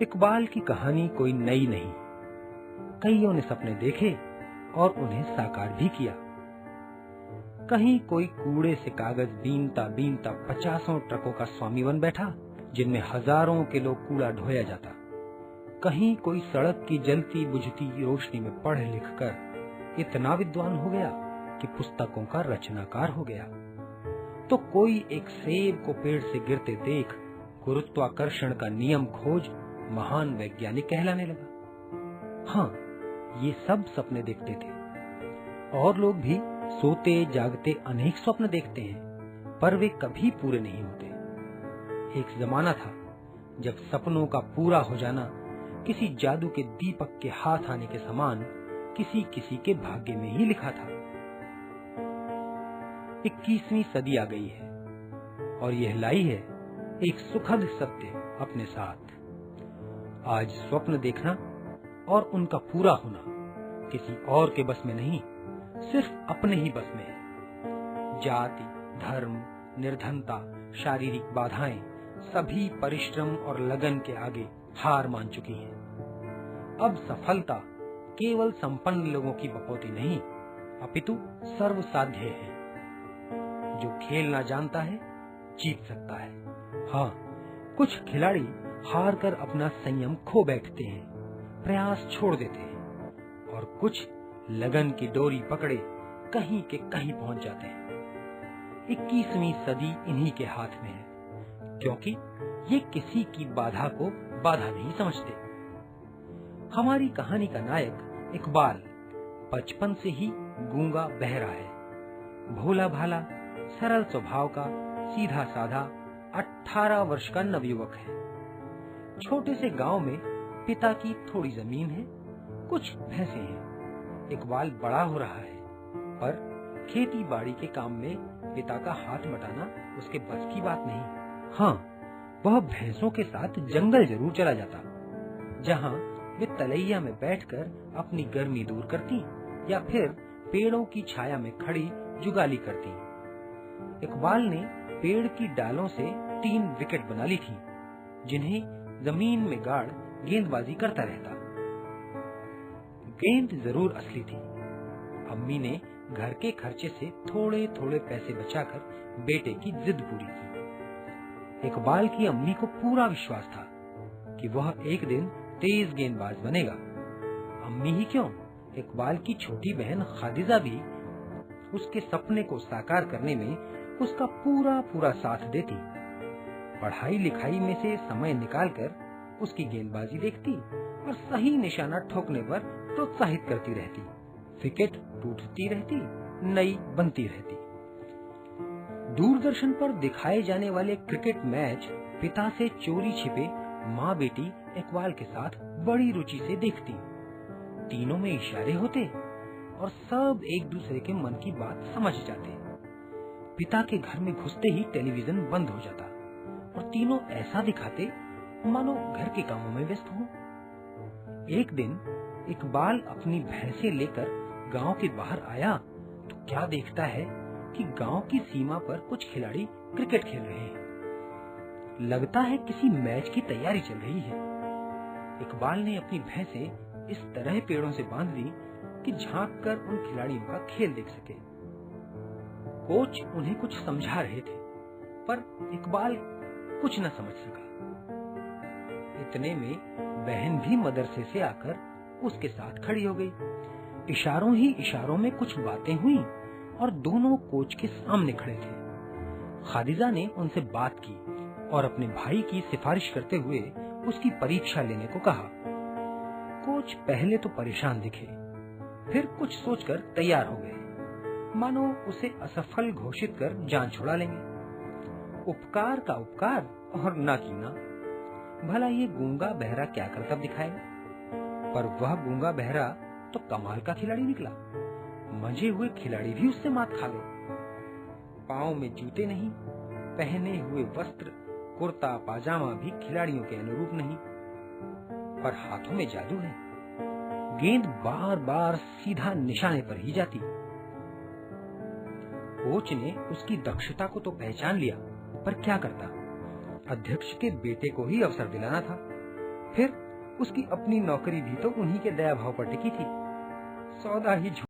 इकबाल की कहानी कोई नई नहीं। कईयों ने सपने देखे और उन्हें साकार भी किया। कहीं कोई कूड़े से कागज बीनता बीनता 50 ट्रकों का स्वामी बन बैठा, जिनमें हजारों किलो कूड़ा ढोया जाता। कहीं कोई सड़क की जलती बुझती रोशनी में पढ़ लिख कर इतना विद्वान हो गया कि पुस्तकों का रचनाकार हो गया। तो कोई एक सेब को पेड़ से गिरते देख गुरुत्वाकर्षण का नियम खोज महान वैज्ञानिक कहलाने लगा। हाँ, ये सब सपने देखते थे। और लोग भी सोते जागते अनेक स्वप्न देखते हैं, पर वे कभी पूरे नहीं होते। एक जमाना था जब सपनों का पूरा हो जाना किसी जादू के दीपक के हाथ आने के समान किसी किसी के भाग्य में ही लिखा था। 21वीं सदी आ गई है और यह लाई है एक सुखद सत्य अपने साथ। आज स्वप्न देखना और उनका पूरा होना किसी और के बस में नहीं, सिर्फ अपने ही बस में है। जाति, धर्म, निर्धनता, शारीरिक बाधाएं सभी परिश्रम और लगन के आगे हार मान चुकी हैं। अब सफलता केवल संपन्न लोगों की बपौती नहीं, अपितु सर्वसाध्य है। जो खेलना जानता है जीत सकता है। हाँ, कुछ खिलाड़ी हार कर अपना संयम खो बैठते हैं, प्रयास छोड़ देते हैं, और कुछ लगन की डोरी पकड़े कहीं के कहीं पहुंच जाते हैं। 21वीं सदी इन्हीं के हाथ में है, क्योंकि ये किसी की बाधा को बाधा नहीं समझते। हमारी कहानी का नायक इकबाल बचपन से ही गूंगा बहरा है। भोला भाला, सरल स्वभाव का, सीधा साधा 18 वर्ष का नवयुवक है। छोटे से गांव में पिता की थोड़ी जमीन है, कुछ भैंसे हैं। इकबाल बड़ा हो रहा है, पर खेती बाड़ी के काम में पिता का हाथ बटाना उसके बस की बात नहीं। हाँ, वह भैंसों के साथ जंगल जरूर चला जाता, जहाँ वे तलैया में बैठकर अपनी गर्मी दूर करती या फिर पेड़ों की छाया में खड़ी जुगाली करती। इकबाल ने पेड़ की डालों से 3 विकेट बना ली थी, जिन्हें जमीन में गाड़ गेंदबाजी करता रहता। गेंद जरूर असली थी। अम्मी ने घर के खर्चे से थोड़े थोड़े पैसे बचाकर बेटे की जिद पूरी की। इकबाल की अम्मी को पूरा विश्वास था कि वह एक दिन तेज गेंदबाज बनेगा। अम्मी ही क्यों, इकबाल की छोटी बहन खादिजा भी उसके सपने को साकार करने में उसका पूरा साथ देती। पढ़ाई लिखाई में से समय निकालकर उसकी गेंदबाजी देखती और सही निशाना ठोकने पर प्रोत्साहित करती रहती। विकेट टूटती रहती, नई बनती रहती। दूरदर्शन पर दिखाए जाने वाले क्रिकेट मैच पिता से चोरी छिपे माँ बेटी इकबाल के साथ बड़ी रुचि से देखती। तीनों में इशारे होते और सब एक दूसरे के मन की बात समझ जाते। पिता के घर में घुसते ही टेलीविजन बंद हो जाता और तीनों ऐसा दिखाते मानो घर के कामों में व्यस्त हों। एक दिन इकबाल अपनी भैंसे लेकर गांव के बाहर आया तो क्या देखता है कि गांव की सीमा पर कुछ खिलाड़ी क्रिकेट खेल रहे हैं। लगता है किसी मैच की तैयारी चल रही है। इकबाल ने अपनी भैंसे इस तरह पेड़ों से बांध दी कि झांक कर उन खिलाड़ियों का खेल देख सके। कोच उन्हें कुछ समझा रहे थे, पर इकबाल कुछ न समझ सका। इतने में बहन भी मदरसे से आकर उसके साथ खड़ी हो गई। इशारों ही इशारों में कुछ बातें हुई और दोनों कोच के सामने खड़े थे। खादिजा ने उनसे बात की और अपने भाई की सिफारिश करते हुए उसकी परीक्षा लेने को कहा। कोच पहले तो परेशान दिखे, फिर कुछ सोचकर तैयार हो गए, मानो उसे असफल घोषित कर जान छुड़ा लेंगे। उपकार का उपकार और ना की ना। भला ये गूंगा बहरा क्या करतब दिखाएगा? पर वह गूंगा बहरा तो कमाल का खिलाड़ी निकला। मंझे हुए खिलाड़ी भी उससे मात खा गए। पांव में जूते नहीं, पहने हुए वस्त्र कुर्ता पाजामा भी खिलाड़ियों के अनुरूप नहीं, पर हाथों में जादू है। गेंद बार बार सीधा निशाने पर ही जाती। कोच ने उसकी दक्षता को तो पहचान लिया, पर क्या करता, अध्यक्ष के बेटे को ही अवसर दिलाना था। फिर उसकी अपनी नौकरी भी तो उन्हीं के दया भाव पर टिकी थी। सौदा ही